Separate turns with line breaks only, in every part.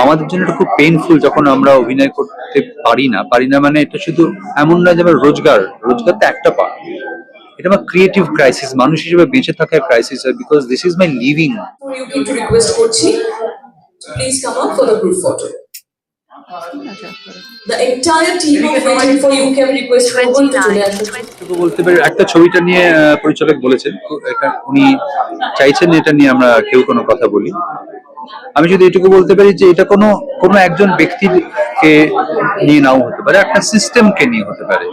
আমাদের জন্য এটা খুব পেইনফুল যখন আমরা অভিনয় করতে পারি না মানে এটা শুধু এমন নয় যে আমার রোজগার তো একটা পা, এটা আমার ক্রিয়েটিভ ক্রাইসিস, মানুষ হিসেবে বেঁচে থাকার crisis, because this is my living.
You কিন্তু রিকোয়েস্ট করছি, please come out for the group photo. The entire team is waiting for you. Can request everyone to চলে আসুন।
বলতে পারি একটা ছবিটা নিয়ে পরিচালক বলেছেন উনি চাইছেন এটা নিয়ে আমরা কেউ কোনো কথা বলি। আমি যদি এটুকু বলতে পারি যে এটা কোনো একজন ব্যক্তিকে নিয়ে নাও হতে পারে, একটা সিস্টেমকে নিয়ে হতে পারে।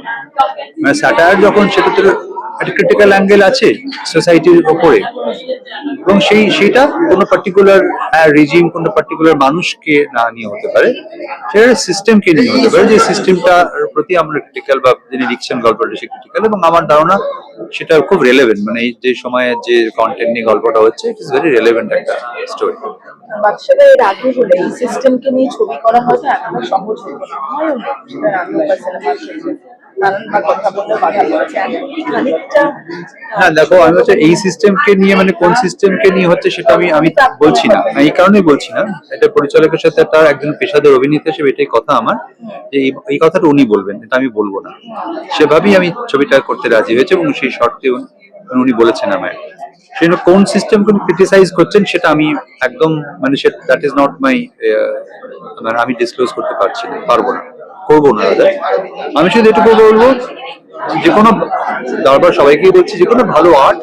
মানে স্যাটায়ার যখন সেটাতে একটা ক্রিটিক্যাল অ্যাঙ্গেল আছে সোসাইটির উপরে, এবং সেইটা কোনো পার্টিকুলার রেজিম, কোনো পার্টিকুলার মানুষকে না নিয়ে হতে পারে, সেটা সিস্টেমকে নিয়ে হতে পারে, যে সিস্টেমটার প্রতি আমরা ক্রিটিক্যাল বা যিনি লিখছেন গল্পটা সে ক্রিটিক্যাল। এবং আমার ধারণা সেটা খুব রেলেভেন্ট, মানে এই যে সময়ে যে কন্টেন্ট নিয়ে গল্পটা হচ্ছে, ইট ইজ ভেরি রেলেভেন্ট একটা স্টোরি।
বাচ্চাদের এর আগে হলে এই সিস্টেমকে নিয়ে ছবি করা হয়তো এতটা সহজ হতো না, সময়ও নেই সেটা রান্না বা সিনেমা নানানবার কথা বলে বাধা পড়েছে। খানিকটা
হ্যাঁ দেখো, আমি হচ্ছে এই সিস্টেমকে নিয়ে, মানে কোন সিস্টেমকে নিয়ে হচ্ছে সেটা আমি বলছি না, এই কারণেই বলছি না। এটা পরিচালকের সাথে তার একজন পেশাদার অভিনেতা হিসেবে এটাই কথা আমার, যে এই কথাটা উনি বলবেন, এটা আমি বলবো না। সেভাবেই আমি ছবিটা করতে রাজি হয়েছে, এবং সেই শর্তে উনি বলেছেন আমায়। সেই কোন সিস্টেমকে ক্রিটিসাইজ করছেন সেটা আমি একদম, মানে দ্যাট ইজ নট মাই, মানে আমি ডিসক্লোজ করতে পারবো না, করবো না দাদা। আমি শুধু এটুকু বলবো, যে কোনো বারবার সবাইকেই বলছি, যে কোনো ভালো আর্ট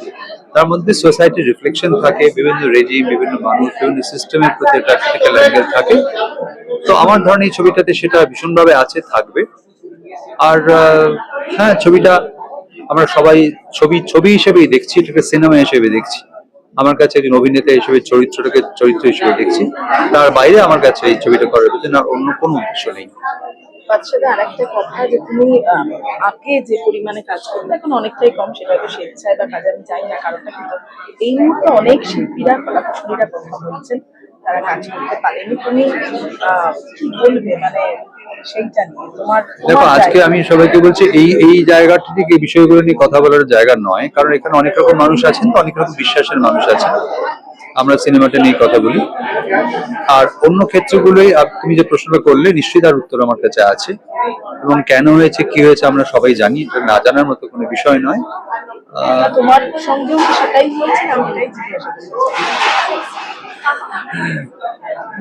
তার মধ্যে সোসাইটির রিফ্লেকশন থাকে, বিভিন্ন রেজিম, বিভিন্ন মানুষ, বিভিন্ন সিস্টেমের প্রতি একটা ক্রিটিক্যাল অ্যাঙ্গেল থাকে। তো আমার ধারণা এই ছবিটাতে সেটা ভীষণভাবে থাকবে। আর হ্যাঁ, ছবিটা আমরা সবাই ছবি হিসেবেই দেখছি, এটাকে সিনেমা হিসেবে দেখছি। আমার কাছে একজন অভিনেতা হিসেবে চরিত্র হিসেবে দেখছি। তার বাইরে আমার কাছে এই ছবিটা করার পেছনে অন্য কোনো উদ্দেশ্য নেই।
বাচ্চাদের আরেকটা কথা, যে তুমি আগে যে পরিমাণে কাজ করতে এখন অনেকটাই কম, সেটা তো স্বেচ্ছায় বা কাজে আমি চাই না কারণটা, কিন্তু এই মুহূর্তে অনেক শিল্পীরা, কলাকুশলীরা কথা বলছেন তারা কাজ করতে পারেনি। তুমি কি বলবে মানে সেইটা নিয়ে তোমার?
দেখো, আজকে আমি সবাইকে বলছি, এই জায়গাটা থেকে এই বিষয়গুলো নিয়ে কথা বলার জায়গা নয়, কারণ এখানে অনেক রকম মানুষ আছেন, তো অনেক রকম বিশ্বাসের মানুষ আছেন। আমরা সিনেমাটা নিয়ে কথা বলি। আর অন্য ক্ষেত্রগুলোই তুমি যে প্রশ্নটা করলে, নিশ্চয়ই তার উত্তর আমার কাছে আছে, এবং কেন হয়েছে কি হয়েছে আমরা সবাই জানি, এটা না জানার মতো কোনো বিষয় নয়।
তোমার সঙ্গেও সেটাই হয়েছে, আমি এটাই জিজ্ঞাসা করছি।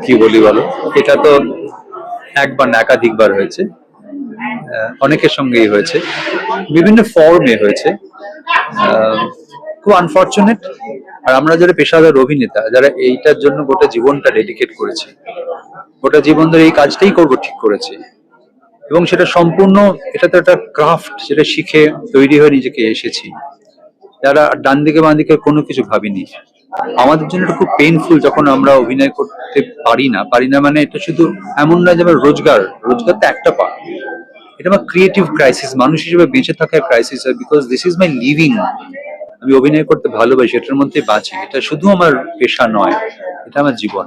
কি বলি বলো, এটা তো একবার না একাধিকবার হয়েছে, অনেকের সঙ্গেই হয়েছে, বিভিন্ন ফর্মে হয়েছে। খুব আনফর্চুনেট। আর আমরা যারা পেশাদার অভিনেতা, যারা এইটার জন্য গোটা জীবনটা ডেডিকেট করেছি, গোটা জীবন ধরে এই কাজটাই করবো ঠিক করেছি, এবং সেটা সম্পূর্ণ, এটা তো একটা ক্রাফট, সেটা শিখে তৈরি হয়ে নিজেকে এসেছি, যারা ডান দিকে বাঁ দিকে কোনো কিছু ভাবিনি। আমাদের জন্য এটা খুব পেইনফুল যখন আমরা অভিনয় করতে পারি না মানে এটা শুধু এমন নয় যে আমার রোজগার তো একটা পা, এটা আমার ক্রিয়েটিভ ক্রাইসিস, মানুষ হিসেবে বেঁচে থাকার crisis, because this is my living. আমি অভিনয় করতে ভালোবাসি, এটার মধ্যে বাঁচি, এটা শুধু আমার পেশা নয়, এটা আমার জীবন।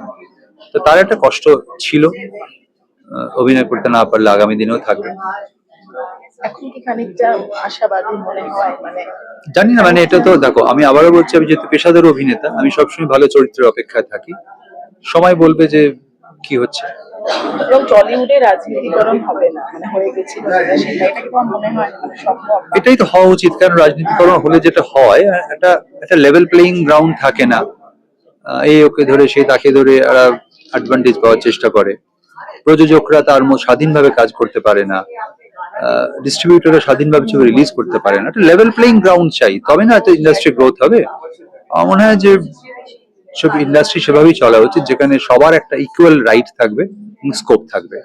তো তার একটা কষ্ট ছিল, অভিনয় করতে না পারলে আগামী দিনেও থাকবে।
এখন কি খানিকটা আশাবাদী মনে হয়? মানে
জানি না, মানে এটা তো দেখো, আমি আবারও বলছি, আমি যেহেতু পেশাদার অভিনেতা, আমি সবসময় ভালো চরিত্রের অপেক্ষায় থাকি। সময় বলবে যে কি হচ্ছে।
এবং টলিউডে রাজনীতিকরণ হবে না, মানে হয়ে গেছিল সেটা, এটা কি তোমার মনে হয় মানে সম্ভব?
এটাই তো হওয়া উচিত, কারণ রাজনীতিকরণ হলে যেটা হয়, একটা লেভেল প্লেইং গ্রাউন্ড থাকে না। এই ওকে ধরে সেই তাকে ধরে অ্যাডভান্টেজ পাওয়ার চেষ্টা করে, প্রযোজকরা তার স্বাধীনভাবে কাজ করতে পারে না, ডিস্ট্রিবিউটররা স্বাধীনভাবে ছবি রিলিজ করতে পারে না। একটা লেভেল প্লেইং গ্রাউন্ড চাই, তবে না এত ইন্ডাস্ট্রি গ্রোথ হবে। আমার মনে হয় যে সব ইন্ডাস্ট্রি সেভাবেই চলা উচিত, যেখানে সবার একটা ইকুয়াল রাইট থাকবে এবং স্কোপ থাকবে।